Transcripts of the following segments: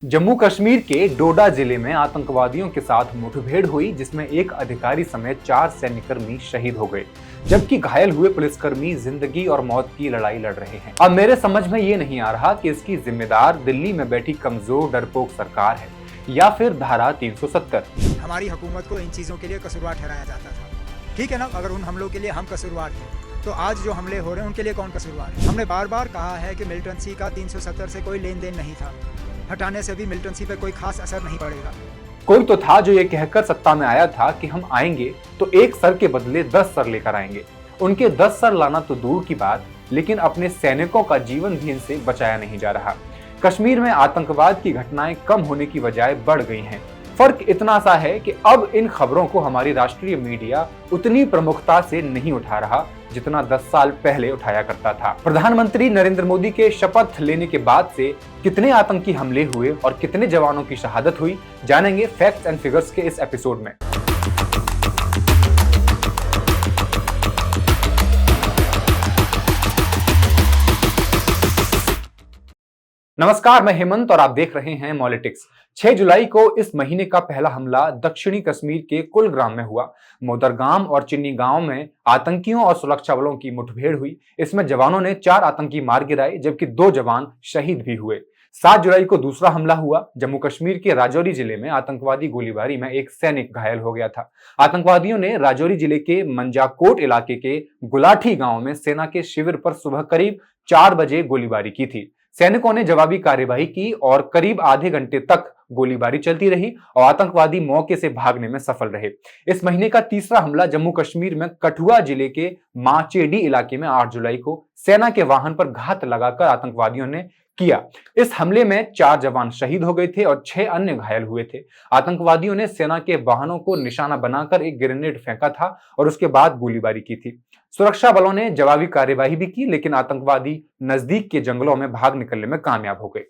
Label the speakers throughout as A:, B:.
A: जम्मू कश्मीर के डोडा जिले में आतंकवादियों के साथ मुठभेड़ हुई, जिसमें एक अधिकारी समेत 4 सैन्यकर्मी शहीद हो गए, जबकि घायल हुए पुलिसकर्मी जिंदगी और मौत की लड़ाई लड़ रहे हैं। अब मेरे समझ में ये नहीं आ रहा कि इसकी जिम्मेदार दिल्ली में बैठी कमजोर डरपोक सरकार है या फिर धारा 370।
B: हमारी हुकूमत को इन चीज़ों के लिए कसूरवार ठहराया जाता था। ठीक है ना, अगर उन हमलों के लिए हम कसूरवार थे तो आज जो हमले हो रहे हैं उनके लिए कौन कसूरवार है? हमने बार बार कहा है कि मिलिटेंसी का 370 से कोई लेन देन नहीं था। हटाने से भी मिलिटेंसी पर कोई खास असर नहीं पड़ेगा।
A: कोई तो था जो ये कहकर सत्ता में आया था कि हम आएंगे तो एक सर के बदले 10 सर लेकर आएंगे। उनके 10 सर लाना तो दूर की बात, लेकिन अपने सैनिकों का जीवन भी इनसे बचाया नहीं जा रहा। कश्मीर में आतंकवाद की घटनाएं कम होने की बजाय बढ़ गई हैं। फर्क इतना सा है कि अब इन खबरों को हमारी राष्ट्रीय मीडिया उतनी प्रमुखता से नहीं उठा रहा जितना 10 साल पहले उठाया करता था। प्रधानमंत्री नरेंद्र मोदी के शपथ लेने के बाद से कितने आतंकी हमले हुए और कितने जवानों की शहादत हुई, जानेंगे फैक्ट्स एंड फिगर्स के इस एपिसोड में। नमस्कार, मैं हेमंत और आप देख रहे हैं मॉलिटिक्स। 6 जुलाई को इस महीने का पहला हमला दक्षिणी कश्मीर के कुलग्राम में हुआ। मोदरगाम और चिन्नी गांव में आतंकियों और सुरक्षा बलों की मुठभेड़ हुई। इसमें जवानों ने 4 आतंकी मार गिराए, जबकि 2 जवान शहीद भी हुए। 7 जुलाई को दूसरा हमला हुआ। जम्मू कश्मीर के राजौरी जिले में आतंकवादी गोलीबारी में एक सैनिक घायल हो गया था। आतंकवादियों ने राजौरी जिले के मंजाकोट इलाके के गुलाठी गांव में सेना के शिविर पर सुबह करीब 4 बजे गोलीबारी की थी। सैनिकों ने जवाबी कार्यवाही की और करीब आधे घंटे तक गोलीबारी चलती रही और आतंकवादी मौके से भागने में सफल रहे। इस महीने का तीसरा हमला जम्मू कश्मीर में कठुआ जिले के माचेडी इलाके में 8 जुलाई को सेना के वाहन पर घात लगाकर आतंकवादियों ने किया। इस हमले में 4 जवान शहीद हो गए थे और 6 अन्य घायल हुए थे। आतंकवादियों ने सेना के वाहनों को निशाना बनाकर एक ग्रेनेड फेंका था और उसके बाद गोलीबारी की थी। सुरक्षा बलों ने जवाबी कार्यवाही भी की, लेकिन आतंकवादी नजदीक के जंगलों में भाग निकलने में कामयाब हो गए।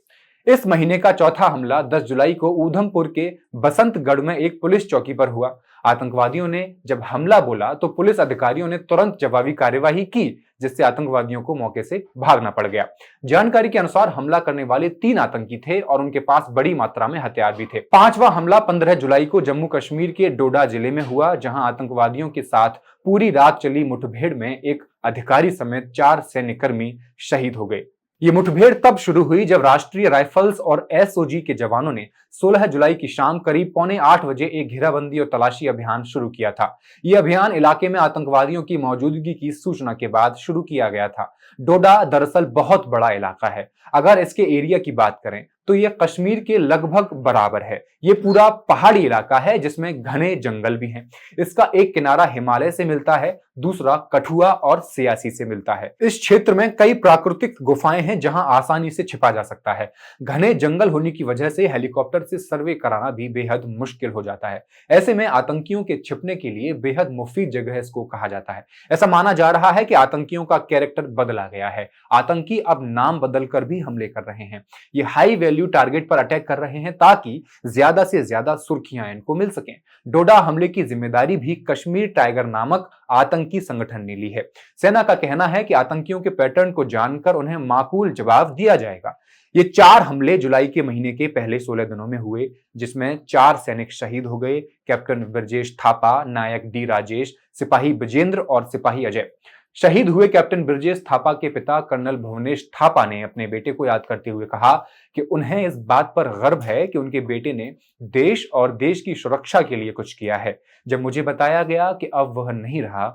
A: इस महीने का चौथा हमला 10 जुलाई को ऊधमपुर के बसंतगढ़ में एक पुलिस चौकी पर हुआ। आतंकवादियों ने जब हमला बोला तो पुलिस अधिकारियों ने तुरंत जवाबी कार्यवाही की, जिससे आतंकवादियों को मौके से भागना पड़ गया। जानकारी के अनुसार हमला करने वाले 3 आतंकी थे और उनके पास बड़ी मात्रा में हथियार भी थे। 5वां हमला 15 जुलाई को जम्मू कश्मीर के डोडा जिले में हुआ, जहां आतंकवादियों के साथ पूरी रात चली मुठभेड़ में एक अधिकारी समेत 4 सैन्यकर्मी शहीद हो गए। ये मुठभेड़ तब शुरू हुई जब राष्ट्रीय राइफल्स और एसओजी के जवानों ने 16 जुलाई की शाम करीब 7:45 बजे एक घेराबंदी और तलाशी अभियान शुरू किया था। यह अभियान इलाके में आतंकवादियों की मौजूदगी की सूचना के बाद शुरू किया गया था। डोडा दरअसल बहुत बड़ा इलाका है। अगर इसके एरिया की बात करें तो यह कश्मीर के लगभग बराबर है। यह पूरा पहाड़ी इलाका है जिसमें घने जंगल भी हैं। इसका एक किनारा हिमालय से मिलता है, दूसरा कठुआ और सियासी से मिलता है। इस क्षेत्र में कई प्राकृतिक गुफाएं हैं जहां आसानी से छिपा जा सकता है। घने जंगल होने की वजह से हेलीकॉप्टर से सर्वे कराना भी बेहद मुश्किल हो जाता है। ऐसे में आतंकियों के छिपने के लिए बेहद मुफीद जगह इसको कहा जाता है। ऐसा माना जा रहा है कि आतंकियों का कैरेक्टर बदला गया है। आतंकी अब नाम बदलकर भी हमले कर रहे हैं। ये हाई वैल्यू टारगेट पर अटैक कर रहे हैं ताकि ज्यादा से ज्यादा सुर्खियां इनको मिल सकें। डोडा हमले की जिम्मेदारी भी कश्मीर टाइगर नामक आतंकी संगठन ने ली है। सेना का कहना है कि आतंकियों के पैटर्न को जानकर उन्हें माकूल जवाब दिया जाएगा। ये 4 हमले जुलाई के महीने के पहले 16 दिनों में हुए, जिसमें 4 सैनिक शहीद हो गए। कैप्टन ब्रजेश थापा, नायक डी राजेश, सिपाही विजेंद्र और सिपाही अजय। शहीद हुए कैप्टन ब्रजेश थापा के पिता कर्नल भुवनेश थापा ने अपने बेटे को याद करते हुए कहा कि उन्हें इस बात पर गर्व है कि उनके बेटे ने देश और देश की सुरक्षा के लिए कुछ किया है। जब मुझे बताया गया कि अब वह नहीं रहा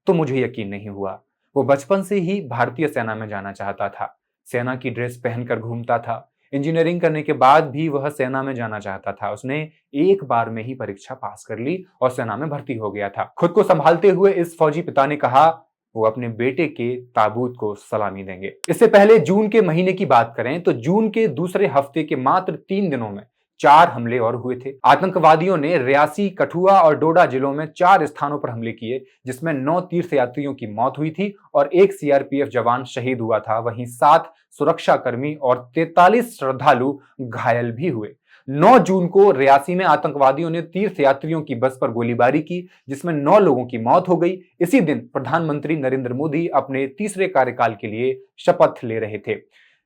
A: तो मुझे यकीन नहीं हुआ। वो बचपन से ही भारतीय सेना में जाना चाहता था। सेना की ड्रेस पहनकर घूमता था। इंजीनियरिंग करने के बाद भी वह सेना में जाना चाहता था। उसने एक बार में ही परीक्षा पास कर ली और सेना में भर्ती हो गया था। खुद को संभालते हुए इस फौजी पिता ने कहा वो अपने बेटे के ताबूत को सलामी देंगे। इससे पहले जून के महीने की बात करें तो जून के दूसरे हफ्ते के मात्र 3 दिनों में 4 हमले और हुए थे। आतंकवादियों ने रियासी, कठुआ और डोडा जिलों में 4 स्थानों पर हमले किए, जिसमें 9 तीर्थयात्रियों की मौत हुई थी और 1 सीआरपीएफ जवान शहीद हुआ था। वहीं 7 सुरक्षाकर्मी और 43 श्रद्धालु घायल भी हुए। 9 जून को रियासी में आतंकवादियों ने तीर्थयात्रियों की बस पर गोलीबारी की, जिसमें 9 लोगों की मौत हो गई। इसी दिन प्रधानमंत्री नरेंद्र मोदी अपने तीसरे कार्यकाल के लिए शपथ ले रहे थे।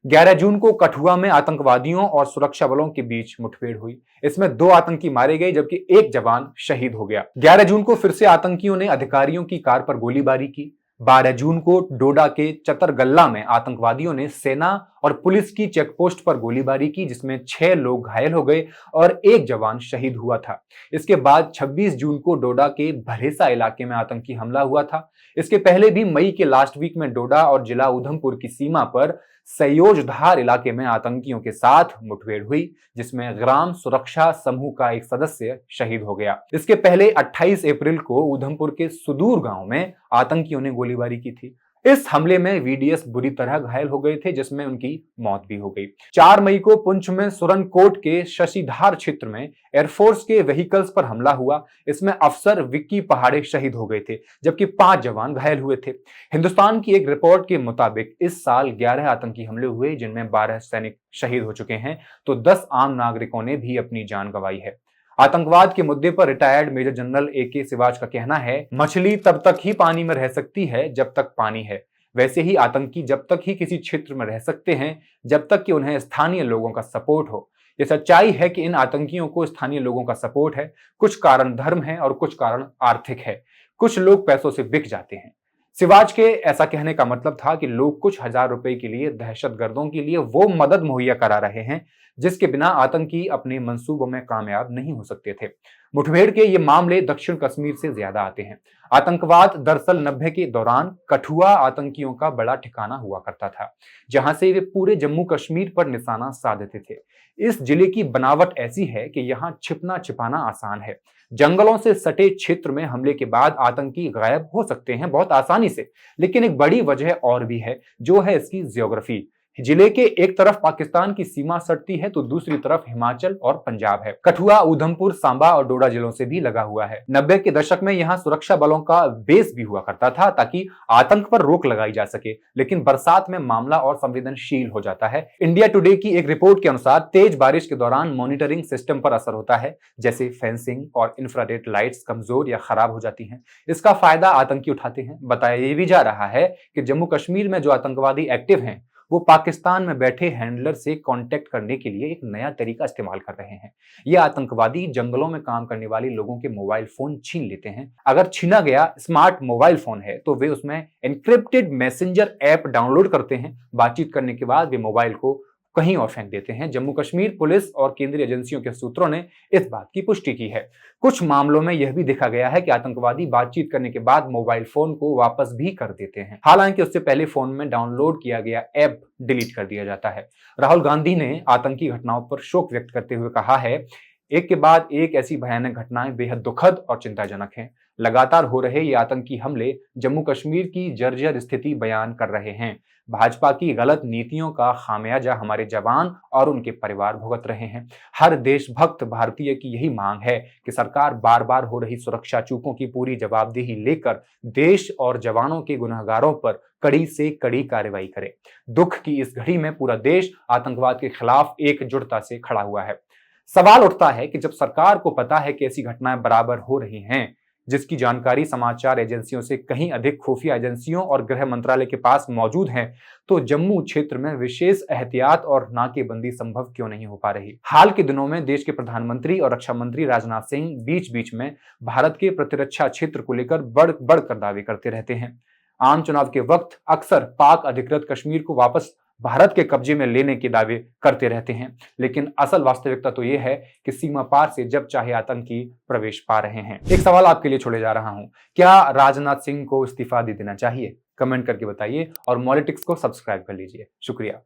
A: 11 जून को कठुआ में आतंकवादियों और सुरक्षा बलों के बीच मुठभेड़ हुई। इसमें 2 आतंकी मारे गए जबकि 1 जवान शहीद हो गया। 11 जून को फिर से आतंकियों ने अधिकारियों की कार पर गोलीबारी की। 12 जून को डोडा के चतरगल्ला में आतंकवादियों ने सेना और पुलिस की चेकपोस्ट पर गोलीबारी की, जिसमें 6 लोग घायल हो गए और 1 जवान शहीद हुआ था। इसके बाद 26 जून को डोडा के भरेसा इलाके में आतंकी हमला हुआ था। इसके पहले भी मई के लास्ट वीक में डोडा और जिला उधमपुर की सीमा पर सयोजधार इलाके में आतंकियों के साथ मुठभेड़ हुई, जिसमें ग्राम सुरक्षा समूह का एक सदस्य शहीद हो गया। इसके पहले 28 अप्रैल को उधमपुर के सुदूर गांव में आतंकियों ने गोलीबारी की थी। इस हमले में वीडीएस बुरी तरह घायल हो गए थे, जिसमें उनकी मौत भी हो गई। 4 मई को पुंछ में सुरनकोट के शशिधार क्षेत्र में एयरफोर्स के व्हीकल्स पर हमला हुआ। इसमें अफसर विक्की पहाड़े शहीद हो गए थे जबकि 5 जवान घायल हुए थे। हिंदुस्तान की एक रिपोर्ट के मुताबिक इस साल 11 आतंकी हमले हुए, जिनमें 12 सैनिक शहीद हो चुके हैं तो 10 आम नागरिकों ने भी अपनी जान गंवाई है। आतंकवाद के मुद्दे पर retired major general AK Siwach का कहना है, मछली तब तक ही पानी में रह सकती है जब तक पानी है। वैसे ही आतंकी जब तक ही किसी क्षेत्र में रह सकते हैं जब तक कि उन्हें स्थानीय लोगों का सपोर्ट हो। ये सच्चाई है कि इन आतंकियों को स्थानीय लोगों का सपोर्ट है। कुछ कारण धर्म है और कुछ कारण आर्थिक है। कुछ लोग पैसों से बिक जाते हैं। सिवाच के ऐसा कहने का मतलब था कि लोग कुछ हजार रुपए के लिए दहशतगर्दों के लिए वो मदद मुहैया करा रहे हैं जिसके बिना आतंकी अपने मंसूबों में कामयाब नहीं हो सकते थे। मुठभेड़ के ये मामले दक्षिण कश्मीर से ज्यादा आते हैं। आतंकवाद दरअसल 90 के दौरान कठुआ आतंकियों का बड़ा ठिकाना हुआ करता था, जहां से वे पूरे जम्मू कश्मीर पर निशाना साधते थे। इस जिले की बनावट ऐसी है कि यहाँ छिपना छिपाना आसान है। जंगलों से सटे क्षेत्र में हमले के बाद आतंकी गायब हो सकते हैं बहुत आसानी से, लेकिन एक बड़ी वजह और भी है, जो है इसकी ज्योग्राफी। जिले के एक तरफ पाकिस्तान की सीमा सटती है तो दूसरी तरफ हिमाचल और पंजाब है। कठुआ, उधमपुर, सांबा और डोडा जिलों से भी लगा हुआ है। 90 के दशक में यहाँ सुरक्षा बलों का बेस भी हुआ करता था ताकि आतंक पर रोक लगाई जा सके, लेकिन बरसात में मामला और संवेदनशील हो जाता है। इंडिया टुडे की एक रिपोर्ट के अनुसार तेज बारिश के दौरान मॉनिटरिंग सिस्टम पर असर होता है, जैसे फेंसिंग और इंफ्रारेड लाइट्स कमजोर या खराब हो जाती हैं। इसका फायदा आतंकी उठाते हैं। बताया ये भी जा रहा है कि जम्मू कश्मीर में जो आतंकवादी एक्टिव हैं वो पाकिस्तान में बैठे हैंडलर से कांटेक्ट करने के लिए एक नया तरीका इस्तेमाल कर रहे हैं। ये आतंकवादी जंगलों में काम करने वाले लोगों के मोबाइल फोन छीन लेते हैं। अगर छीना गया स्मार्ट मोबाइल फोन है तो वे उसमें एन्क्रिप्टेड मैसेंजर ऐप डाउनलोड करते हैं। बातचीत करने के बाद वे मोबाइल को कहीं और फेंक देते हैं। जम्मू कश्मीर पुलिस और केंद्रीय एजेंसियों के सूत्रों ने इस बात की पुष्टि की है। कुछ मामलों में यह भी देखा गया है कि आतंकवादी बातचीत करने के बाद मोबाइल फोन को वापस भी कर देते हैं, हालांकि उससे पहले फोन में डाउनलोड किया गया ऐप डिलीट कर दिया जाता है। राहुल गांधी ने आतंकी घटनाओं पर शोक व्यक्त करते हुए कहा है, एक के बाद एक ऐसी भयानक घटनाएं बेहद दुखद और चिंताजनक हैं। लगातार हो रहे ये आतंकी हमले जम्मू कश्मीर की जर्जर स्थिति बयान कर रहे हैं। भाजपा की गलत नीतियों का खामियाजा हमारे जवान और उनके परिवार भुगत रहे हैं। हर देशभक्त भारतीय की यही मांग है कि सरकार बार बार हो रही सुरक्षा चूकों की पूरी जवाबदेही लेकर देश और जवानों के गुनहगारों पर कड़ी से कड़ी कार्रवाई करे। दुख की इस घड़ी में पूरा देश आतंकवाद के खिलाफ एकजुटता से खड़ा हुआ है। सवाल उठता है कि जब सरकार को पता है कि ऐसी घटनाएं बराबर हो रही हैं, जिसकी जानकारी समाचार एजेंसियों से कहीं अधिक खुफिया एजेंसियों और गृह मंत्रालय के पास मौजूद है, तो जम्मू क्षेत्र में विशेष एहतियात और नाकेबंदी संभव क्यों नहीं हो पा रही। हाल के दिनों में देश के प्रधानमंत्री और रक्षा मंत्री राजनाथ सिंह बीच बीच में भारत के प्रतिरक्षा क्षेत्र को लेकर बढ़कर दावे करते रहते हैं। आम चुनाव के वक्त अक्सर पाक अधिकृत कश्मीर को वापस भारत के कब्जे में लेने के दावे करते रहते हैं, लेकिन असल वास्तविकता तो यह है कि सीमा पार से जब चाहे आतंकी प्रवेश पा रहे हैं। एक सवाल आपके लिए छोड़े जा रहा हूं, क्या राजनाथ सिंह को इस्तीफा दे देना चाहिए? कमेंट करके बताइए और मॉलिटिक्स को सब्सक्राइब कर लीजिए। शुक्रिया।